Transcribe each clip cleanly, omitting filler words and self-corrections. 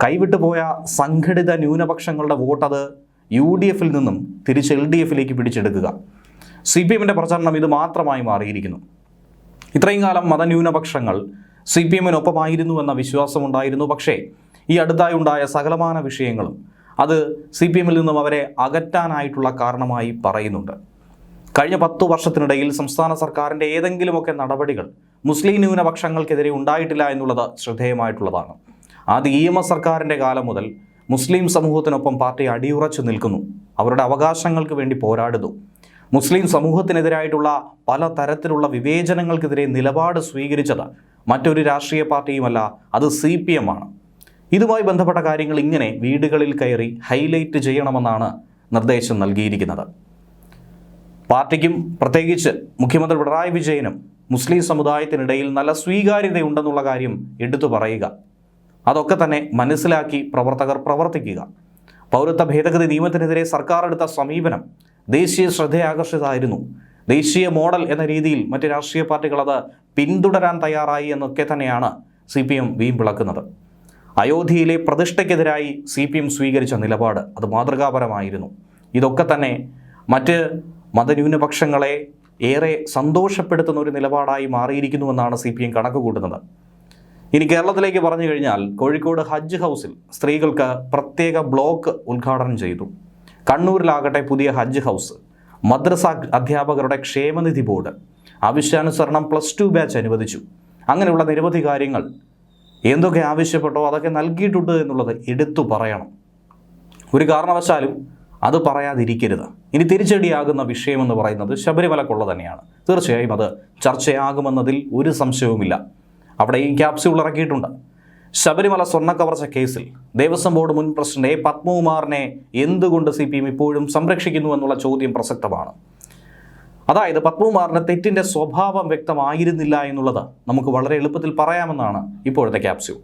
കൈവിട്ടു പോയ സംഘടിത ന്യൂനപക്ഷങ്ങളുടെ വോട്ട് അത് UDF നിന്നും തിരിച്ച് LDF പിടിച്ചെടുക്കുക. CPM പ്രചാരണം ഇത് മാത്രമായി മാറിയിരിക്കുന്നു. ഇത്രയും കാലം മതന്യൂനപക്ഷങ്ങൾ CPM-നൊപ്പമായിരുന്നു എന്ന വിശ്വാസമുണ്ടായിരുന്നു. പക്ഷേ ഈ അടുത്തായി ഉണ്ടായ സകലമാന വിഷയങ്ങളും അത് CPM നിന്നും അവരെ അകറ്റാനായിട്ടുള്ള കാരണമായി പറയുന്നുണ്ട്. കഴിഞ്ഞ 10 വർഷത്തിനിടയിൽ സംസ്ഥാന സർക്കാരിൻ്റെ ഏതെങ്കിലുമൊക്കെ നടപടികൾ മുസ്ലിം ന്യൂനപക്ഷങ്ങൾക്കെതിരെ ഉണ്ടായിട്ടില്ല എന്നുള്ളത് ശ്രദ്ധേയമായിട്ടുള്ളതാണ്. ആദ്യ EMS സർക്കാരിൻ്റെ കാലം മുതൽ മുസ്ലിം സമൂഹത്തിനൊപ്പം പാർട്ടി അടിയുറച്ചു നിൽക്കുന്നു. അവരുടെ അവകാശങ്ങൾക്ക് വേണ്ടി പോരാടുന്നു. മുസ്ലിം സമൂഹത്തിനെതിരായിട്ടുള്ള പല തരത്തിലുള്ള വിവേചനങ്ങൾക്കെതിരെ നിലപാട് സ്വീകരിച്ചത് മറ്റൊരു രാഷ്ട്രീയ പാർട്ടിയുമല്ല, അത് CPM ആണ്. ഇതുമായി ബന്ധപ്പെട്ട കാര്യങ്ങൾ ഇങ്ങനെ വീടുകളിൽ കയറി ഹൈലൈറ്റ് ചെയ്യണമെന്നാണ് നിർദ്ദേശം നൽകിയിരിക്കുന്നത്. പാർട്ടിക്കും പ്രത്യേകിച്ച് മുഖ്യമന്ത്രി പിണറായി വിജയനും മുസ്ലിം സമുദായത്തിനിടയിൽ നല്ല സ്വീകാര്യതയുണ്ടെന്നുള്ള കാര്യം എടുത്തു പറയുക. അതൊക്കെ തന്നെ മനസ്സിലാക്കി പ്രവർത്തകർ പ്രവർത്തിക്കുക. പൗരത്വ ഭേദഗതി നിയമത്തിനെതിരെ സർക്കാർ എടുത്ത സമീപനം ദേശീയ ശ്രദ്ധയാകർഷിച്ചതായിരുന്നു. ദേശീയ മോഡൽ എന്ന രീതിയിൽ മറ്റ് രാഷ്ട്രീയ പാർട്ടികൾ അത് പിന്തുടരാൻ തയ്യാറായി എന്നൊക്കെ തന്നെയാണ് CPM വീമ്പിളക്കുന്നത്. അയോധ്യയിലെ പ്രതിഷ്ഠയ്ക്കെതിരായി CPM സ്വീകരിച്ച നിലപാട് അത് മാതൃകാപരമായിരുന്നു. ഇതൊക്കെ തന്നെ മറ്റ് മതന്യൂനപക്ഷങ്ങളെ ഏറെ സന്തോഷപ്പെടുത്തുന്ന ഒരു നിലപാടായി മാറിയിരിക്കുന്നുവെന്നാണ് CPM കണക്ക് കൂട്ടുന്നത്. ഇനി കേരളത്തിലേക്ക് പറഞ്ഞു കഴിഞ്ഞാൽ കോഴിക്കോട് ഹജ്ജ് ഹൗസിൽ സ്ത്രീകൾക്ക് പ്രത്യേക ബ്ലോക്ക് ഉദ്ഘാടനം ചെയ്തു. കണ്ണൂരിലാകട്ടെ പുതിയ ഹജ്ജ് ഹൗസ്, മദ്രസ അധ്യാപകരുടെ ക്ഷേമനിധി ബോർഡ്, ആവശ്യാനുസരണം +2 ബാച്ച് അനുവദിച്ചു. അങ്ങനെയുള്ള നിരവധി കാര്യങ്ങൾ എന്തൊക്കെ ആവശ്യപ്പെട്ടോ അതൊക്കെ നൽകിയിട്ടുണ്ട് എന്നുള്ളത് എടുത്തു പറയണം. ഒരു കാരണവശാലും അത് പറയാതിരിക്കരുത്. ഇനി തിരിച്ചടിയാകുന്ന വിഷയമെന്ന് പറയുന്നത് ശബരിമല കൊള്ള തന്നെയാണ്. തീർച്ചയായും അത് ചർച്ചയാകുമെന്നതിൽ ഒരു സംശയവുമില്ല. അവിടെ ഈ ക്യാപ്സ്യൂൾ ഇറക്കിയിട്ടുണ്ട്. ശബരിമല സ്വർണ്ണക്കവർച്ച കേസിൽ ദേവസ്വം ബോർഡ് മുൻ പ്രസിഡന്റ് പത്മകുമാറിനെ എന്തുകൊണ്ട് CPM ഇപ്പോഴും സംരക്ഷിക്കുന്നു എന്നുള്ള ചോദ്യം പ്രസക്തമാണ്. അതായത് പത്മകുമാറിന് തെറ്റിൻ്റെ സ്വഭാവം വ്യക്തമായിരുന്നില്ല എന്നുള്ളത് നമുക്ക് വളരെ എളുപ്പത്തിൽ പറയാമെന്നാണ് ഇപ്പോഴത്തെ ക്യാപ്സ്യൂൾ.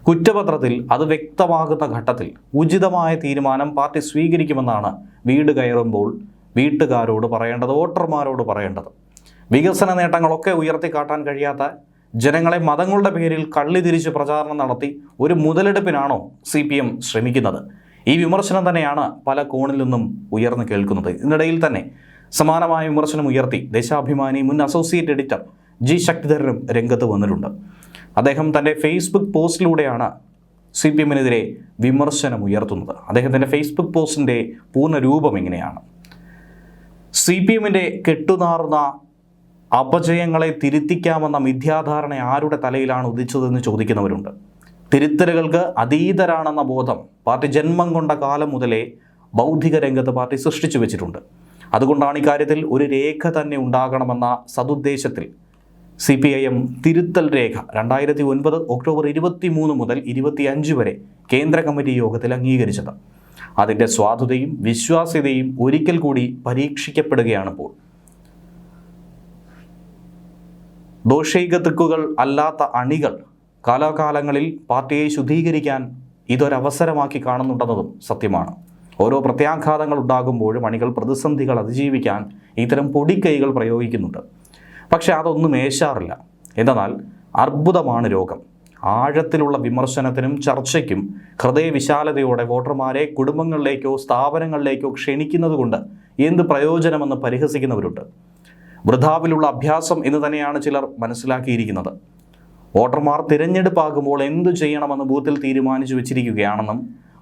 കുറ്റപത്രത്തിൽ അത് വ്യക്തമാകുന്ന ഘട്ടത്തിൽ ഉചിതമായ തീരുമാനം പാർട്ടി സ്വീകരിക്കുമെന്നാണ് വീട് കയറുമ്പോൾ വീട്ടുകാരോട് പറയേണ്ടത്, വോട്ടർമാരോട് പറയേണ്ടത്. വികസന നേട്ടങ്ങളൊക്കെ ഉയർത്തിക്കാട്ടാൻ കഴിയാത്ത ജനങ്ങളെ മതങ്ങളുടെ പേരിൽ കള്ളിതിരിച്ച് പ്രചാരണം നടത്തി ഒരു മുതലെടുപ്പിനാണോ CPM ശ്രമിക്കുന്നത്? ഈ വിമർശനം തന്നെയാണ് പല കോണിൽ നിന്നും ഉയർന്നു കേൾക്കുന്നത്. ഇതിനിടയിൽ തന്നെ സമാനമായ വിമർശനം ഉയർത്തി ദേശാഭിമാനി മുൻ അസോസിയേറ്റ് എഡിറ്റർ G ശക്തിധരനും രംഗത്ത് വന്നിട്ടുണ്ട്. അദ്ദേഹം തൻ്റെ ഫേസ്ബുക്ക് പോസ്റ്റിലൂടെയാണ് CPM-നെതിരെ വിമർശനം ഉയർത്തുന്നത്. അദ്ദേഹത്തിൻ്റെ ഫേസ്ബുക്ക് പോസ്റ്റിൻ്റെ പൂർണ്ണ രൂപം എങ്ങനെയാണ്? CPM-ന്റെ കെട്ടുനാർന്ന അപജയങ്ങളെ തിരുത്തിക്കാമെന്ന മിഥ്യാധാരണ ആരുടെ തലയിലാണ് ഉദിച്ചതെന്ന് ചോദിക്കുന്നവരുണ്ട്. തിരുത്തലുകൾക്ക് അതീതരാണെന്ന ബോധം പാർട്ടി ജന്മം കൊണ്ട കാലം മുതലേ ബൗദ്ധിക രംഗത്ത് പാർട്ടി സൃഷ്ടിച്ചു വെച്ചിട്ടുണ്ട്. അതുകൊണ്ടാണ് ഇക്കാര്യത്തിൽ ഒരു രേഖ തന്നെ ഉണ്ടാകണമെന്ന സതുദ്ദേശത്തിൽ CPIM തിരുത്തൽ രേഖ 2009 ഒക്ടോബർ 23 മുതൽ 25 വരെ കേന്ദ്ര കമ്മിറ്റി യോഗത്തിൽ അംഗീകരിച്ചത്. അതിൻ്റെ സ്വാധുതയും വിശ്വാസ്യതയും ഒരിക്കൽ കൂടി പരീക്ഷിക്കപ്പെടുകയാണിപ്പോൾ. ദോഷൈകത്തുക്കുകൾ അല്ലാത്ത അണികൾ കാലാകാലങ്ങളിൽ പാർട്ടിയെ ശുദ്ധീകരിക്കാൻ ഇതൊരവസരമാക്കി കാണുന്നുണ്ടെന്നതും സത്യമാണ്. ഓരോ പ്രത്യാഘാതങ്ങൾ ഉണ്ടാകുമ്പോഴും അണികൾ പ്രതിസന്ധികൾ അതിജീവിക്കാൻ ഇത്തരം പൊടിക്കൈകൾ പ്രയോഗിക്കുന്നുണ്ട്. പക്ഷെ അതൊന്നും ഏശാറില്ല. എന്നാൽ അർബുദമാണ് രോഗം. ആഴത്തിലുള്ള വിമർശനത്തിനും ചർച്ചയ്ക്കും ഹൃദയവിശാലതയോടെ വോട്ടർമാരെ കുടുംബങ്ങളിലേക്കോ സ്ഥാപനങ്ങളിലേക്കോ ക്ഷണിക്കുന്നത് കൊണ്ട് എന്ത് പ്രയോജനമെന്ന് പരിഹസിക്കുന്നവരുണ്ട്. വൃഥാവിലുള്ള അഭ്യാസം എന്ന് തന്നെയാണ് ചിലർ മനസ്സിലാക്കിയിരിക്കുന്നത്. വോട്ടർമാർ തിരഞ്ഞെടുപ്പാകുമ്പോൾ എന്തു ചെയ്യണമെന്ന് ബൂത്തിൽ തീരുമാനിച്ചു വെച്ചിരിക്കുകയാണെന്നും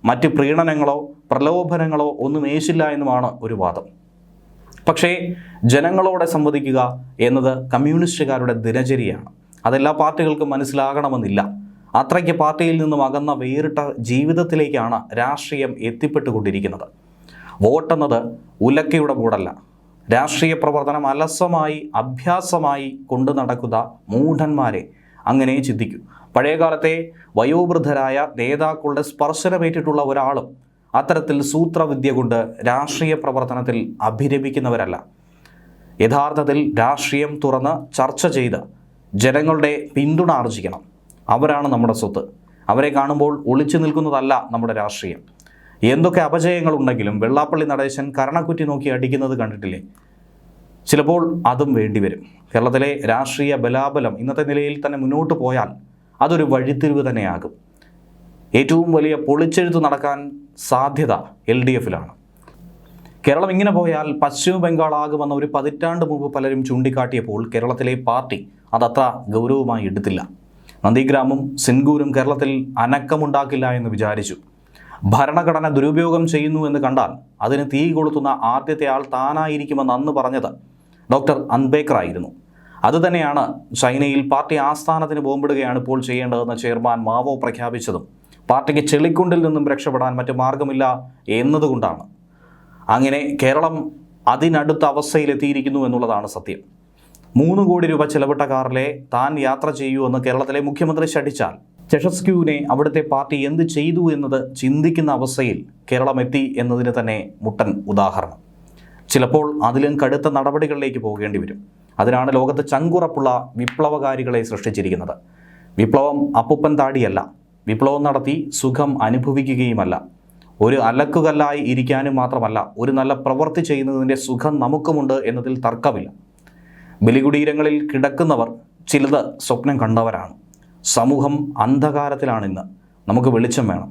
മറ്റ് പ്രീണനങ്ങളോ പ്രലോഭനങ്ങളോ ഒന്നും ഏശില്ല എന്നുമാണ് ഒരു വാദം. പക്ഷേ ജനങ്ങളോടെ സംവദിക്കുക എന്നത് കമ്മ്യൂണിസ്റ്റുകാരുടെ ദിനചര്യയാണ്. അതെല്ലാ പാർട്ടികൾക്കും മനസ്സിലാകണമെന്നില്ല. അത്രയ്ക്ക് പാർട്ടിയിൽ നിന്നും അകന്ന വേറിട്ട ജീവിതത്തിലേക്കാണ് രാഷ്ട്രീയം എത്തിപ്പെട്ടുകൊണ്ടിരിക്കുന്നത്. വോട്ടെന്നത് ഉലക്കയുടെ കൂടല്ല. രാഷ്ട്രീയ പ്രവർത്തനം അലസമായി അഭ്യാസമായി കൊണ്ടു നടക്കുന്ന മൂഢന്മാരെ അങ്ങനെ ചിന്തിക്കൂ. പഴയകാലത്തെ വയോവൃദ്ധരായ നേതാക്കളുടെ സ്പർശനമേറ്റിട്ടുള്ള ഒരാളും അത്തരത്തിൽ സൂത്രവിദ്യ കൊണ്ട് രാഷ്ട്രീയ പ്രവർത്തനത്തിൽ അഭിരമിക്കുന്നവരല്ല. യഥാർത്ഥത്തിൽ രാഷ്ട്രീയം തുറന്ന് ചർച്ച ചെയ്ത് ജനങ്ങളുടെ പിന്തുണ ആർജിക്കണം. അവരാണ് നമ്മുടെ സ്വത്ത്. അവരെ കാണുമ്പോൾ ഒളിച്ചു നിൽക്കുന്നതല്ല നമ്മുടെ രാഷ്ട്രീയം. എന്തൊക്കെ അപജയങ്ങളുണ്ടെങ്കിലും വെള്ളാപ്പള്ളി നടേശൻ കരണക്കുറ്റി നോക്കി അടിക്കുന്നത് കണ്ടിട്ടില്ലേ? ചിലപ്പോൾ അതും വേണ്ടിവരും. കേരളത്തിലെ രാഷ്ട്രീയ ബലാബലം ഇന്നത്തെ നിലയിൽ തന്നെ മുന്നോട്ട് പോയാൽ അതൊരു വഴിത്തിരിവ് തന്നെയാകും. ഏറ്റവും വലിയ പൊളിച്ചെഴുത്ത് നടക്കാൻ സാധ്യത LDFിലാണ്. കേരളം ഇങ്ങനെ പോയാൽ പശ്ചിമ ബംഗാൾ ആകുമെന്ന ഒരു പതിറ്റാണ്ട് മുമ്പ് പലരും ചൂണ്ടിക്കാട്ടിയപ്പോൾ കേരളത്തിലെ പാർട്ടി അതത്ര ഗൗരവമായി എടുത്തില്ല. നന്ദിഗ്രാമും സിൻഗൂരും കേരളത്തിൽ അനക്കമുണ്ടാക്കില്ല എന്ന് വിചാരിച്ചു. ഭരണഘടന ദുരുപയോഗം ചെയ്യുന്നു എന്ന് കണ്ടാൽ അതിന് തീ കൊളുത്തുന്ന ആദ്യത്തെ ആൾ താനായിരിക്കുമെന്ന് അന്ന് പറഞ്ഞത് ഡോക്ടർ അംബേദ്കർ ആയിരുന്നു. അതുതന്നെയാണ് ചൈനയിൽ പാർട്ടി ആസ്ഥാനത്തിന് ബോംബിടുകയാണ് ഇപ്പോൾ ചെയ്യേണ്ടതെന്ന് ചെയർമാൻ മാവോ പ്രഖ്യാപിച്ചതും പാർട്ടിക്ക് ചെളിക്കുണ്ടിൽ നിന്നും രക്ഷപ്പെടാൻ മറ്റു മാർഗമില്ല എന്നതുകൊണ്ടാണ്. അങ്ങനെ കേരളം അതിനടുത്ത അവസ്ഥയിലെത്തിയിരിക്കുന്നു എന്നുള്ളതാണ് സത്യം. 3 കോടി രൂപ ചെലവിട്ട കാറിലെ താൻ യാത്ര ചെയ്യൂ എന്ന് കേരളത്തിലെ മുഖ്യമന്ത്രി ശഠിച്ചാൽ ചെഷസ്ക്യൂവിനെ അവിടുത്തെ പാർട്ടി എന്ത് ചെയ്തു എന്നത് ചിന്തിക്കുന്ന അവസ്ഥയിൽ കേരളം എത്തി എന്നതിന് തന്നെ മുട്ടൻ ഉദാഹരണം. ചിലപ്പോൾ അതിലും കടുത്ത നടപടികളിലേക്ക് പോകേണ്ടി വരും. അതിനാണ് ലോകത്ത് ചങ്കുറപ്പുള്ള വിപ്ലവകാരികളെ സൃഷ്ടിച്ചിരിക്കുന്നത്. വിപ്ലവം അപ്പുപ്പൻ താടിയല്ല, വിപ്ലവം നടത്തി സുഖം അനുഭവിക്കുകയുമല്ല, ഒരു അലക്കുകല്ലായി ഇരിക്കാനും മാത്രമല്ല, ഒരു നല്ല പ്രവൃത്തി ചെയ്യുന്നതിൻ്റെ സുഖം നമുക്കുമുണ്ട് എന്നതിൽ തർക്കമില്ല. ബലികുടീരങ്ങളിൽ കിടക്കുന്നവർ ചിലത് സ്വപ്നം കണ്ടവരാണ്. സമൂഹം അന്ധകാരത്തിലാണിന്ന്, നമുക്ക് വെളിച്ചം വേണം.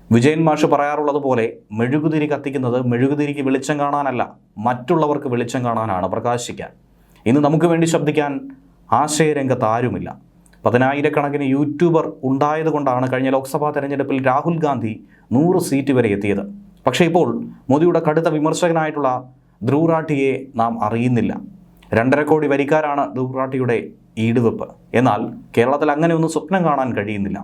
വിജയൻ മാഷ് പറയാറുള്ളത് പോലെ മെഴുകുതിരി കത്തിക്കുന്നത് മെഴുകുതിരിക്ക് വെളിച്ചം കാണാനല്ല, മറ്റുള്ളവർക്ക് വെളിച്ചം കാണാനാണ്, പ്രകാശിക്കാൻ. ഇന്ന് നമുക്ക് വേണ്ടി ശബ്ദിക്കാൻ ആശയരംഗത്ത് ആരുമില്ല. 10,000-കണക്കിന് യൂട്യൂബർ ഉണ്ടായതുകൊണ്ടാണ് കഴിഞ്ഞ ലോക്സഭാ തെരഞ്ഞെടുപ്പിൽ രാഹുൽ ഗാന്ധി 100 സീറ്റ് വരെ എത്തിയത്. പക്ഷേ ഇപ്പോൾ മോദിയുടെ കടുത്ത വിമർശകനായിട്ടുള്ള ധ്രുവ് റാഠിയെ നാം അറിയുന്നില്ല. 2.5 കോടി വരിക്കാരാണ് ധ്രുവ് റാഠിയുടെ ഈടുവെപ്പ്. എന്നാൽ കേരളത്തിൽ അങ്ങനെ ഒന്നും സ്വപ്നം കാണാൻ കഴിയുന്നില്ല.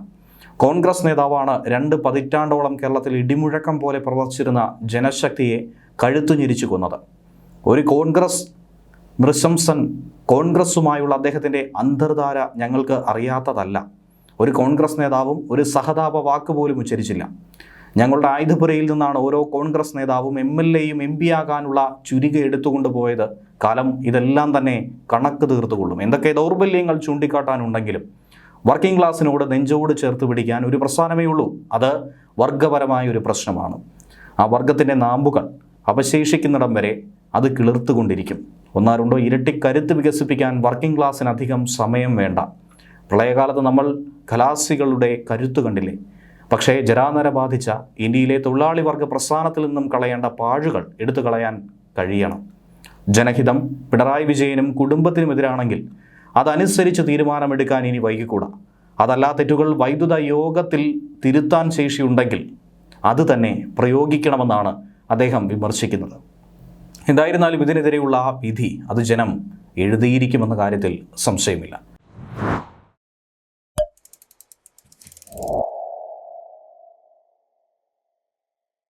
കോൺഗ്രസ് നേതാവാണ് 2 പതിറ്റാണ്ടോളം കേരളത്തിൽ ഇടിമുഴക്കം പോലെ പ്രവർത്തിച്ചിരുന്ന ജനശക്തിയെ കഴുത്തുഞെരിച്ചു കൊന്നത്. ഒരു കോൺഗ്രസ് നൃശംസൻ കോൺഗ്രസുമായുള്ള അദ്ദേഹത്തിൻ്റെ അന്തർധാര ഞങ്ങൾക്ക് അറിയാത്തതല്ല. ഒരു കോൺഗ്രസ് നേതാവും ഒരു സഹതാപ വാക്കുപോലും ഉച്ചരിച്ചില്ല. ഞങ്ങളുടെ ആയുധപുരയിൽ നിന്നാണ് ഓരോ കോൺഗ്രസ് നേതാവും MLAയും MP ആകാനുള്ള ചുരിക എടുത്തുകൊണ്ട് പോയത്. കാലം ഇതെല്ലാം തന്നെ കണക്ക് തീർത്തുകൊള്ളും. എന്തൊക്കെ ദൗർബല്യങ്ങൾ ചൂണ്ടിക്കാട്ടാനുണ്ടെങ്കിലും വർക്കിംഗ് ക്ലാസ്സിനോട് നെഞ്ചോട് ചേർത്ത് പിടിക്കാൻ ഒരു പ്രസ്ഥാനമേ ഉള്ളൂ. അത് വർഗപരമായ ഒരു പ്രശ്നമാണ്. ആ വർഗത്തിൻ്റെ നാമ്പുകൾ അവശേഷിക്കുന്നിടം വരെ അത് കിളിർത്തുകൊണ്ടിരിക്കും. 1-2 ഇരട്ടി കരുത്ത് വികസിപ്പിക്കാൻ വർക്കിംഗ് ക്ലാസ്സിന് അധികം സമയം വേണ്ട. പ്രളയകാലത്ത് നമ്മൾ ഖലാസികളുടെ കരുത്ത് കണ്ടില്ലേ? പക്ഷേ ജരാനര ബാധിച്ച ഇന്ത്യയിലെ തൊഴിലാളി വർഗ പ്രസ്ഥാനത്തിൽ നിന്നും കളയേണ്ട പാഴുകൾ എടുത്തു കളയാൻ കഴിയണം. ജനഹിതം പിണറായി വിജയനും കുടുംബത്തിനുമെതിരാണെങ്കിൽ അതനുസരിച്ച് തീരുമാനമെടുക്കാൻ ഇനി വൈകിക്കൂടാ. അതല്ലാ തെറ്റുകൾ വൈദ്യുത യോഗത്തിൽ തിരുത്താൻ ശേഷിയുണ്ടെങ്കിൽ അത് തന്നെ പ്രയോഗിക്കണമെന്നാണ് അദ്ദേഹം വിമർശിക്കുന്നത്. എന്തായിരുന്നാലും ഇതിനെതിരെയുള്ള വിധി അത് ജനം എഴുതിയിരിക്കുമെന്ന കാര്യത്തിൽ സംശയമില്ല.